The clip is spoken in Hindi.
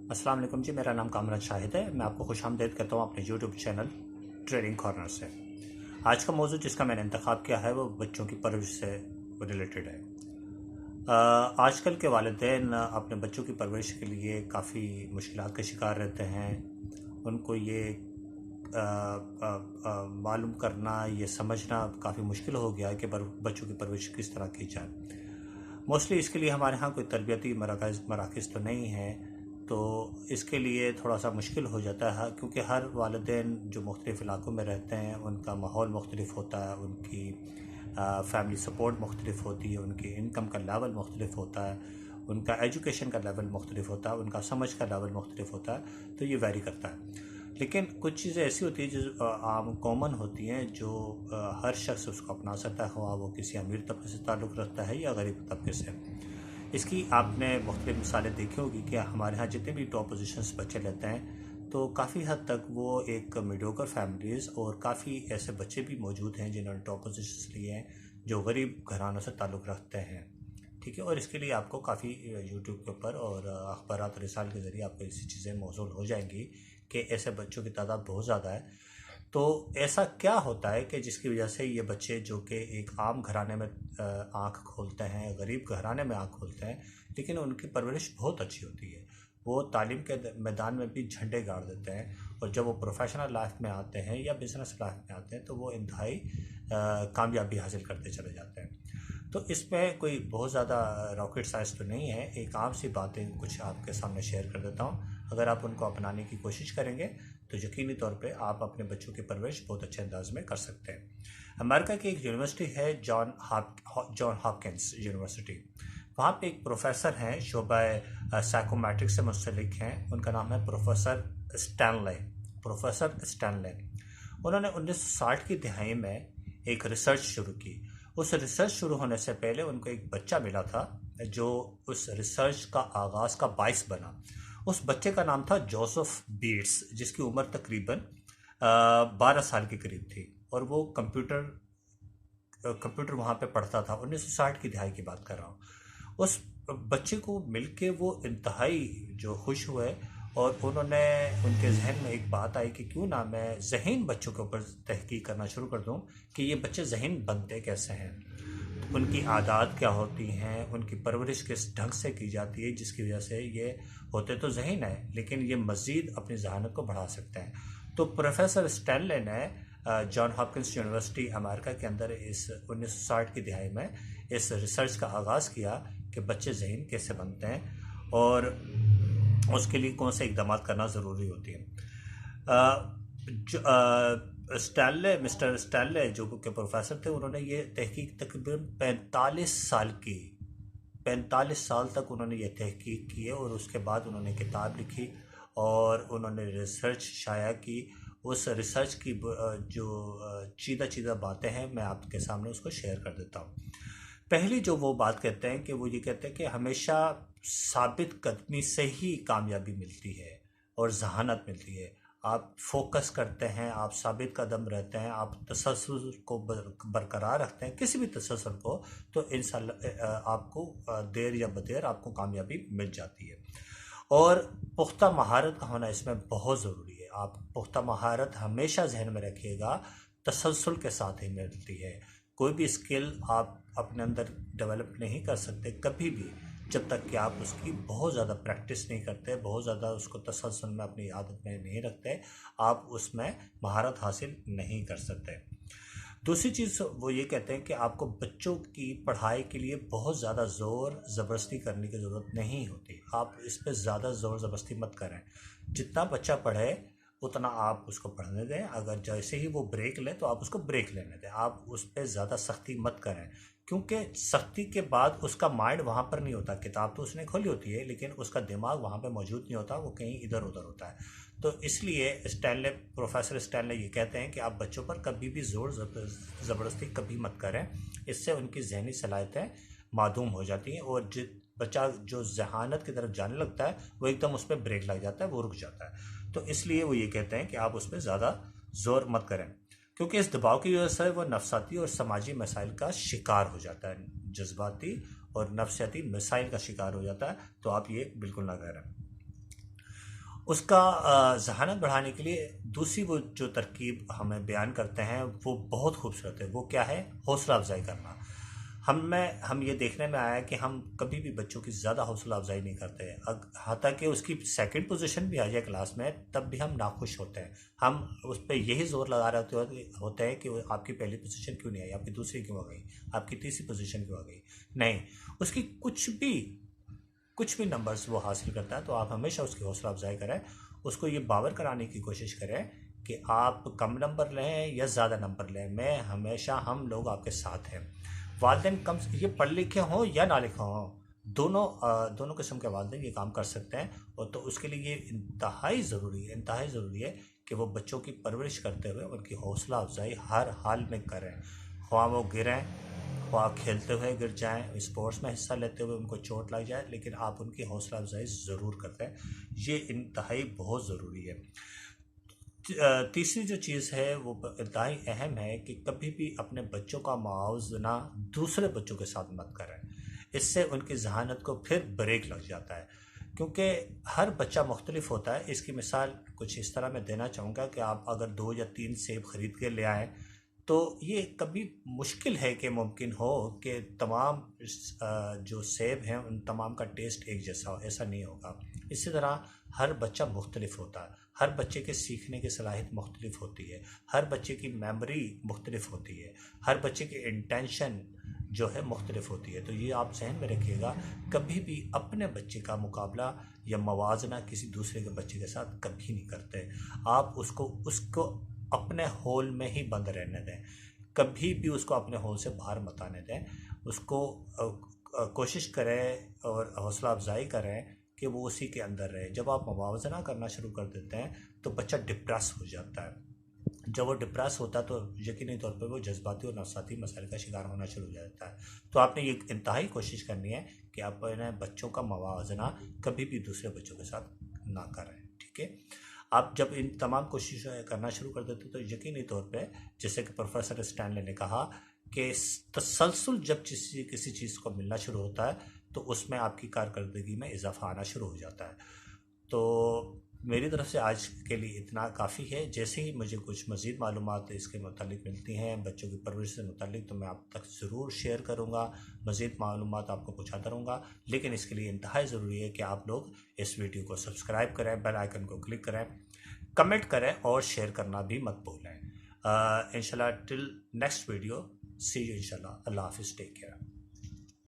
अस्सलाम वालेकुम जी, मेरा नाम कामराज शाहिद है। मैं आपको खुशामदीद कहता हूँ अपने यूट्यूब चैनल ट्रेडिंग कॉर्नर से। आज का मौजू जिसका मैंने इंतखाब किया है वो बच्चों की परवरिश से रिलेटेड है। आजकल के वालिदैन अपने बच्चों की परवरिश के लिए काफ़ी मुश्किलात का शिकार रहते हैं। उनको ये मालूम करना, ये समझना काफ़ी मुश्किल हो गया है कि बच्चों की परवरिश किस तरह की जाए। मोस्टली इसके लिए हमारे यहाँ कोई तरबियती मराकज़ तो नहीं है, तो इसके लिए थोड़ा सा मुश्किल हो जाता है, क्योंकि हर वालिदैन जो मुख्तलिफ़ इलाक़ों में रहते हैं उनका माहौल मुख्तलिफ़ होता है, उनकी फैमिली सपोर्ट मुख्तलिफ़ होती है, उनकी इनकम का लेवल मुख्तलिफ़ होता है, उनका एजुकेशन का लेवल मुख्तलिफ़ होता है, उनका समझ का लेवल मुख्तलिफ़ होता है, तो ये वेरी करता है। लेकिन कुछ चीज़ें ऐसी होती हैं जो आम कॉमन होती हैं, जो हर शख्स उसको अपना सकता है, ख़वाह वो किसी अमीर तबके से ताल्लुक़ रखता है या गरीब तबके से। इसकी आपने मुख्तलिफ़ मिसालें देखी होगी कि हमारे यहाँ जितने भी टॉप पोजीशंस बच्चे लेते हैं, तो काफ़ी हद तक वो एक मीडियोकर फैमिलीज़ और काफ़ी ऐसे बच्चे भी मौजूद हैं जिन्होंने टॉप पोजीशंस लिए हैं, जो गरीब घरानों से ताल्लुक़ रखते हैं। ठीक है, और इसके लिए आपको काफ़ी यूट्यूब के ऊपर और अखबारात रिसाल के ज़रिए आपको ऐसी चीज़ें मौसूल हो जाएंगी कि ऐसे बच्चों की तादाद बहुत ज़्यादा है। तो ऐसा क्या होता है कि जिसकी वजह से ये बच्चे जो कि एक आम घराने में आँख खोलते हैं, गरीब घराने में आँख खोलते हैं, लेकिन उनकी परवरिश बहुत अच्छी होती है। वो तालीम के मैदान में भी झंडे गाड़ देते हैं, और जब वो प्रोफेशनल लाइफ में आते हैं या बिज़नेस लाइफ में आते हैं तो वो इंतहाई कामयाबी हासिल करते चले जाते हैं। तो इसमें कोई बहुत ज़्यादा रॉकेट साइंस तो नहीं है, एक आम सी बातें कुछ आपके सामने शेयर कर देता हूँ। अगर आप उनको अपनाने की कोशिश करेंगे तो यकीनी तौर पे आप अपने बच्चों की परवरिश बहुत अच्छे अंदाज में कर सकते हैं। अमेरिका की एक यूनिवर्सिटी है, जॉन हॉपकिंस यूनिवर्सिटी। वहाँ पे एक प्रोफेसर हैं, शोबा साइकोमेट्रिक्स से मुंसलिक हैं। उनका नाम है प्रोफेसर स्टैनले। उन्होंने 1960 की दिहाई में एक रिसर्च शुरू की। उस रिसर्च शुरू होने से पहले उनको एक बच्चा मिला था जो उस रिसर्च का आगाज़ का बाइस बना। उस बच्चे का नाम था जोसेफ बीट्स, जिसकी उम्र तकरीबन 12 साल के करीब थी, और वो कंप्यूटर वहाँ पे पढ़ता था। 1960 की दिहाई की बात कर रहा हूँ। उस बच्चे को मिलके वो इंतहाई जो खुश हुए, और उन्होंने उनके जहन में एक बात आई कि क्यों ना मैं ज़हीन बच्चों के ऊपर तहकीक करना शुरू कर दूं कि ये बच्चे ज़हीन बनते कैसे हैं, उनकी आदत क्या होती हैं, उनकी परवरिश किस ढंग से की जाती है, जिसकी वजह से ये होते तो ज़हीन है लेकिन ये मज़ीद अपनी जहानत को बढ़ा सकते हैं। तो प्रोफेसर स्टैनले ने जॉन हॉपकिंस यूनिवर्सिटी अमेरिका के अंदर इस 1960 की दिहाई में इस रिसर्च का आगाज़ किया कि बच्चे ज़हीन कैसे बनते हैं और उसके लिए कौन से इकदाम करना ज़रूरी होती है। मिस्टर स्टैनले जो के प्रोफेसर थे, उन्होंने ये तहकीक तकरीबन 45 साल तक उन्होंने ये तहकीक की है, और उसके बाद उन्होंने किताब लिखी और उन्होंने रिसर्च शाया की। उस रिसर्च की जो चीदा बातें हैं, मैं आपके सामने उसको शेयर कर देता हूँ। पहली जो वो बात कहते हैं कि वो ये कहते हैं कि हमेशा साबित कदमी से ही कामयाबी मिलती है और जहानत मिलती है। आप फोकस करते हैं, आप साबित कदम रहते हैं, आप तसल्सल को बरकरार रखते हैं, किसी भी तसल्सल को, तो इंशाअल्लाह आपको देर या बदेर आपको कामयाबी मिल जाती है। और पुख्ता महारत का होना इसमें बहुत ज़रूरी है। आप पुख्ता महारत हमेशा जहन में रखिएगा, तसल्सल के साथ ही मिलती है। कोई भी स्किल आप अपने अंदर डेवलप नहीं कर सकते कभी भी जब तक कि आप उसकी बहुत ज़्यादा प्रैक्टिस नहीं करते, बहुत ज़्यादा उसको तसल्सल में अपनी आदत में नहीं रखते, आप उसमें महारत हासिल नहीं कर सकते। दूसरी चीज़ वो ये कहते हैं कि आपको बच्चों की पढ़ाई के लिए बहुत ज़्यादा ज़ोर ज़बरदस्ती करने की ज़रूरत नहीं होती। आप इस पर ज़्यादा ज़ोर ज़बरदस्ती मत करें। जितना बच्चा पढ़े उतना आप उसको पढ़ने दें। अगर जैसे ही वो ब्रेक ले तो आप उसको ब्रेक लेने दें। आप उस पर ज़्यादा सख्ती मत करें, क्योंकि सख्ती के बाद उसका माइंड वहाँ पर नहीं होता। किताब तो उसने खोली होती है लेकिन उसका दिमाग वहाँ पे मौजूद नहीं होता, वो कहीं इधर उधर होता है। तो इसलिए प्रोफेसर स्टैनले ये कहते हैं कि आप बच्चों पर कभी भी ज़ोर ज़बरदस्ती कभी मत करें। इससे उनकी जहनी सलाहियतें मादूम हो जाती हैं, और बच्चा जो जहानत की तरफ जाने लगता है वो एकदम उस पर ब्रेक लग जाता है, वो रुक जाता है। तो इसलिए वो ये कहते हैं कि आप उस पर ज़्यादा ज़ोर मत करें, क्योंकि इस दबाव की वजह से वो नफसाती और समाजी मसाइल का शिकार हो जाता है, जज्बाती और नफसियाती मसाइल का शिकार हो जाता है। तो आप ये बिल्कुल ना करें। उसका ज़हानत बढ़ाने के लिए दूसरी वो जो तरकीब हमें बयान करते हैं वो बहुत खूबसूरत है। वो क्या है? हौसला अफ़ज़ाई करना। हम ये देखने में आया है कि हम कभी भी बच्चों की ज़्यादा हौसला अफ़ज़ाई नहीं करते। यहाँ तक कि उसकी सेकंड पोजीशन भी आ जाए क्लास में तब भी हम नाखुश होते हैं। हम उस पे यही ज़ोर लगा रहे होते हैं कि वो आपकी पहली पोजीशन क्यों नहीं आई? आपकी दूसरी क्यों आ गई? आपकी तीसरी पोजीशन क्यों आ गई? नहीं, उसकी कुछ भी नंबर्स वो हासिल करता है तो आप हमेशा उसकी हौसला अफ़ज़ाई करें। उसको ये बावर कराने की कोशिश करें कि आप कम नंबर लें या ज़्यादा नंबर लें, हम लोग आपके साथ हैं। वालिदैन कम ये पढ़ लिखे हों या ना लिखे हों, दोनों किस्म के वालिदैन ये काम कर सकते हैं। और तो उसके लिए ये इंतहाई ज़रूरी है कि वो बच्चों की परवरिश करते हुए उनकी हौसला अफ़ज़ाई हर हाल में करें। ख्वाह वो गिरें, ख्वाह खेलते हुए गिर जाएं, स्पोर्ट्स में हिस्सा लेते हुए उनको चोट लग जाए, लेकिन आप उनकी हौसला अफ़ज़ाई ज़रूर करते हैं। ये इंतहाई बहुत ज़रूरी है। तीसरी जो चीज़ है वो इंतहाई अहम है कि कभी भी अपने बच्चों का मुआवजना दूसरे बच्चों के साथ मत करें। इससे उनकी ज़हानत को फिर ब्रेक लग जाता है, क्योंकि हर बच्चा मुख्तलिफ होता है। इसकी मिसाल कुछ इस तरह मैं देना चाहूँगा कि आप अगर 2 या 3 सेब खरीद के ले आएँ, तो ये कभी मुश्किल है कि मुमकिन हो कि तमाम जो सेब हैं उन तमाम का टेस्ट एक जैसा हो, ऐसा नहीं होगा। इसी तरह हर बच्चा मुख्तलिफ होता है, हर बच्चे के सीखने की सलाहियत मुख्तलिफ होती है, हर बच्चे की मेमोरी मुख्तलिफ होती है, हर बच्चे की इंटेंशन जो है मुख्तलिफ होती है। तो ये आप जहन में रखिएगा, कभी भी अपने बच्चे का मुकाबला या मवाजना किसी दूसरे के बच्चे के साथ कभी नहीं करते। आप उसको उसको अपने होल में ही बंद रहने दें, कभी भी उसको अपने होल से बाहर मत आने दें। उसको कोशिश करें और हौसला अफ़ज़ाई करें कि वो उसी के अंदर रहे। जब आप मुवाज़ना करना शुरू कर देते हैं तो बच्चा डिप्रेस हो जाता है। जब वो डिप्रेस होता है तो यकीनी तौर पर वो जज्बाती और नफ़साती मसाइल का शिकार होना शुरू हो जाता है। तो आपने ये इंतहाई कोशिश करनी है कि आप अपने बच्चों का मुवाज़ना कभी भी दूसरे बच्चों के साथ ना करें, ठीक है? आप जब इन तमाम कोशिशें करना शुरू कर देते हो तो यकीनी तौर पे, जैसे कि प्रोफेसर स्टैनले ने कहा कि तसलसल जब किसी चीज़ को मिलना शुरू होता है तो उसमें आपकी कारकर्दगी में इजाफा आना शुरू हो जाता है। तो मेरी तरफ से आज के लिए इतना काफ़ी है। जैसे ही मुझे कुछ मज़ीद मालूमात इसके मुतालिक मिलती हैं बच्चों की परवरिश से मुतालिक, तो मैं आप तक ज़रूर शेयर करूँगा, मज़ीद मालूमात आपको पहुँचाता रहूँगा। लेकिन इसके लिए इंतहाई ज़रूरी है कि आप लोग इस वीडियो को सब्सक्राइब करें, बेल आइकन को क्लिक करें, कमेंट करें और शेयर करना भी मत भूलें। इंशाल्लाह till next video, see you इंशाल्लाह। अल्लाह हाफ़िज़, टेक केयर।